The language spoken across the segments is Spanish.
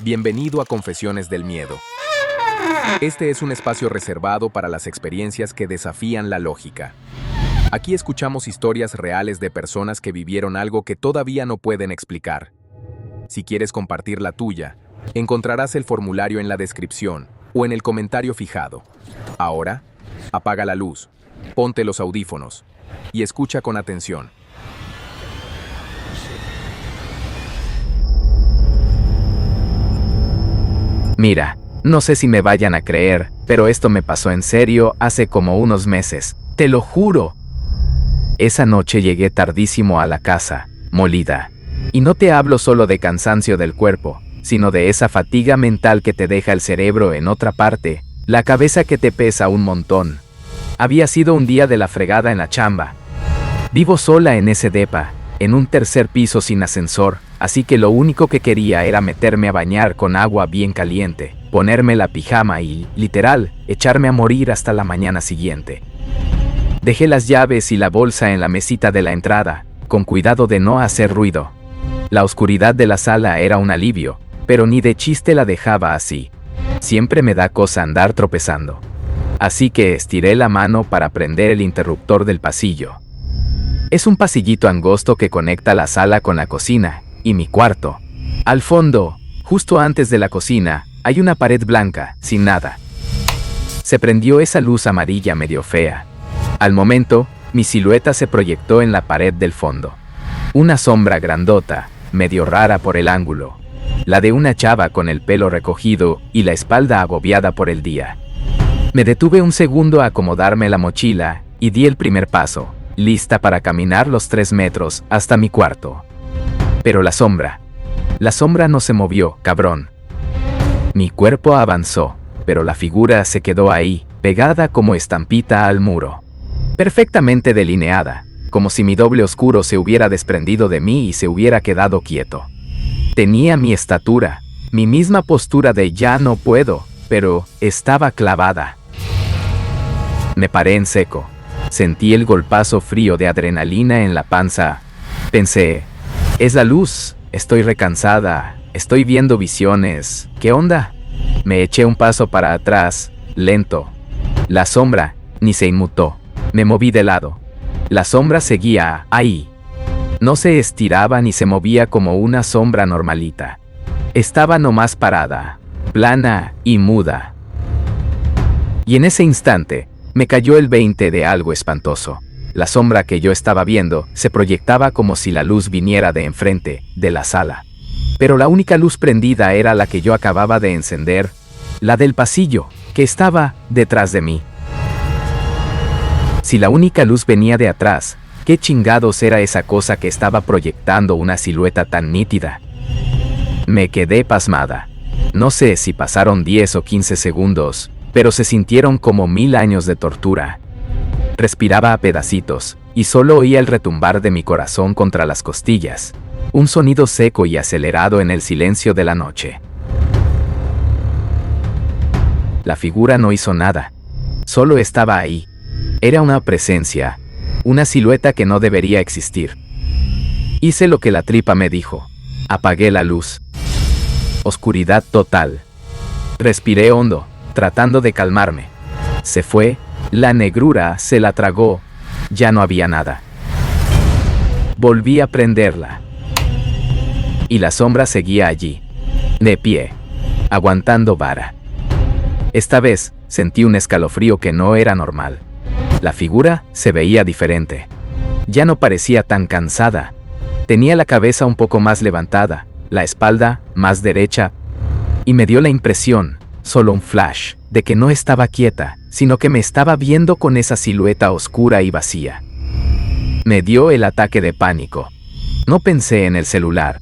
Bienvenido a Confesiones del Miedo. Este es un espacio reservado para las experiencias que desafían la lógica. Aquí escuchamos historias reales de personas que vivieron algo que todavía no pueden explicar. Si quieres compartir la tuya, encontrarás el formulario en la descripción o en el comentario fijado. Ahora, apaga la luz, ponte los audífonos y escucha con atención. Mira, no sé si me vayan a creer, pero esto me pasó en serio hace como unos meses, te lo juro. Esa noche llegué tardísimo a la casa, molida. Y no te hablo solo de cansancio del cuerpo, sino de esa fatiga mental que te deja el cerebro en otra parte, la cabeza que te pesa un montón. Había sido un día de la fregada en la chamba. Vivo sola en ese depa, en un tercer piso sin ascensor, así que lo único que quería era meterme a bañar con agua bien caliente, ponerme la pijama y, literal, echarme a morir hasta la mañana siguiente. Dejé las llaves y la bolsa en la mesita de la entrada, con cuidado de no hacer ruido. La oscuridad de la sala era un alivio, pero ni de chiste la dejaba así. Siempre me da cosa andar tropezando. Así que estiré la mano para prender el interruptor del pasillo. Es un pasillito angosto que conecta la sala con la cocina y mi cuarto. Al fondo, justo antes de la cocina, hay una pared blanca, sin nada. Se prendió esa luz amarilla medio fea. Al momento, mi silueta se proyectó en la pared del fondo. Una sombra grandota, medio rara por el ángulo. La de una chava con el pelo recogido y la espalda agobiada por el día. Me detuve un segundo a acomodarme la mochila y di el primer paso, lista para caminar los 3 metros hasta mi cuarto. Pero la sombra no se movió, cabrón. Mi cuerpo avanzó, pero la figura se quedó ahí, pegada como estampita al muro. Perfectamente delineada, como si mi doble oscuro se hubiera desprendido de mí y se hubiera quedado quieto. Tenía mi estatura, mi misma postura de ya no puedo, pero estaba clavada. Me paré en seco. Sentí el golpazo frío de adrenalina en la panza. Pensé, es la luz, estoy recansada, estoy viendo visiones, ¿qué onda? Me eché un paso para atrás, lento. La sombra ni se inmutó. Me moví de lado. La sombra seguía ahí. No se estiraba ni se movía como una sombra normalita. Estaba nomás parada, plana y muda. Y en ese instante, me cayó el 20 de algo espantoso. La sombra que yo estaba viendo se proyectaba como si la luz viniera de enfrente, de la sala. Pero la única luz prendida era la que yo acababa de encender, la del pasillo, que estaba detrás de mí. Si la única luz venía de atrás, ¿qué chingados era esa cosa que estaba proyectando una silueta tan nítida? Me quedé pasmada. No sé si pasaron 10 o 15 segundos, pero se sintieron como 1000 años de tortura. Respiraba a pedacitos, y solo oía el retumbar de mi corazón contra las costillas, un sonido seco y acelerado en el silencio de la noche. La figura no hizo nada, solo estaba ahí. Era una presencia, una silueta que no debería existir. Hice lo que la tripa me dijo. Apagué la luz. Oscuridad total. Respiré hondo, tratando de calmarme. Se fue, la negrura se la tragó, ya no había nada. Volví a prenderla. Y la sombra seguía allí, de pie, aguantando vara. Esta vez, sentí un escalofrío que no era normal. La figura se veía diferente. Ya no parecía tan cansada. Tenía la cabeza un poco más levantada, la espalda más derecha, y me dio la impresión, solo un flash, de que no estaba quieta, sino que me estaba viendo con esa silueta oscura y vacía. Me dio el ataque de pánico. No pensé en el celular.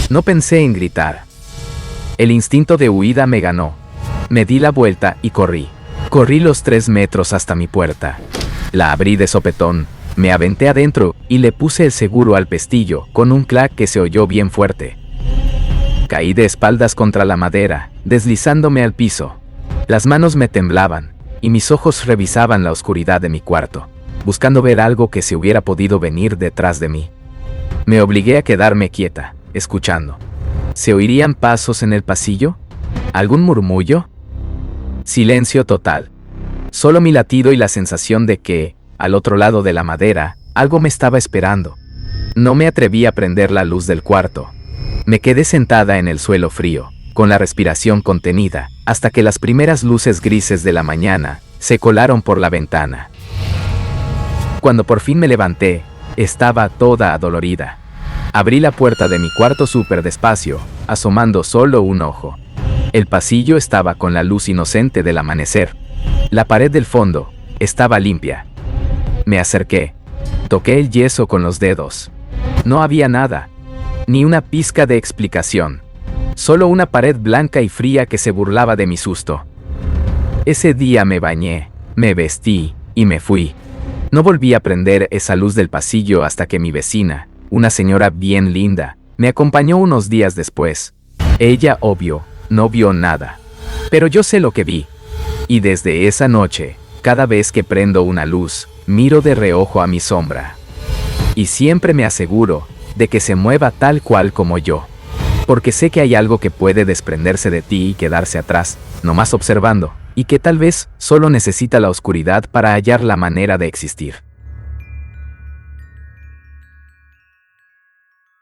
No pensé en gritar. El instinto de huida me ganó. Me di la vuelta y corrí. Corrí los 3 metros hasta mi puerta. La abrí de sopetón, me aventé adentro y le puse el seguro al pestillo con un clac que se oyó bien fuerte. Caí de espaldas contra la madera, deslizándome al piso. Las manos me temblaban, y mis ojos revisaban la oscuridad de mi cuarto, buscando ver algo que se hubiera podido venir detrás de mí. Me obligué a quedarme quieta, escuchando. ¿Se oirían pasos en el pasillo? ¿Algún murmullo? Silencio total. Solo mi latido y la sensación de que, al otro lado de la madera, algo me estaba esperando. No me atreví a prender la luz del cuarto. Me quedé sentada en el suelo frío, con la respiración contenida, hasta que las primeras luces grises de la mañana se colaron por la ventana. Cuando por fin me levanté, estaba toda adolorida. Abrí la puerta de mi cuarto súper despacio, asomando solo un ojo. El pasillo estaba con la luz inocente del amanecer. La pared del fondo estaba limpia. Me acerqué. Toqué el yeso con los dedos. No había nada, ni una pizca de explicación. Solo una pared blanca y fría que se burlaba de mi susto. Ese día me bañé, me vestí y me fui. No volví a prender esa luz del pasillo hasta que mi vecina, una señora bien linda, me acompañó unos días después. Ella, obvio, no vio nada. Pero yo sé lo que vi. Y desde esa noche, cada vez que prendo una luz, miro de reojo a mi sombra. Y siempre me aseguro de que se mueva tal cual como yo. Porque sé que hay algo que puede desprenderse de ti y quedarse atrás, nomás observando, y que tal vez solo necesita la oscuridad para hallar la manera de existir.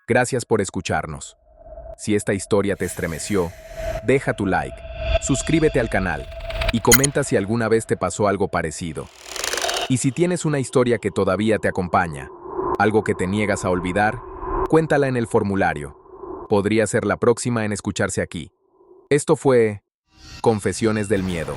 Gracias por escucharnos. Si esta historia te estremeció, deja tu like, suscríbete al canal y comenta si alguna vez te pasó algo parecido. Y si tienes una historia que todavía te acompaña, algo que te niegas a olvidar, cuéntala en el formulario. Podría ser la próxima en escucharse aquí. Esto fue Confesiones del Miedo.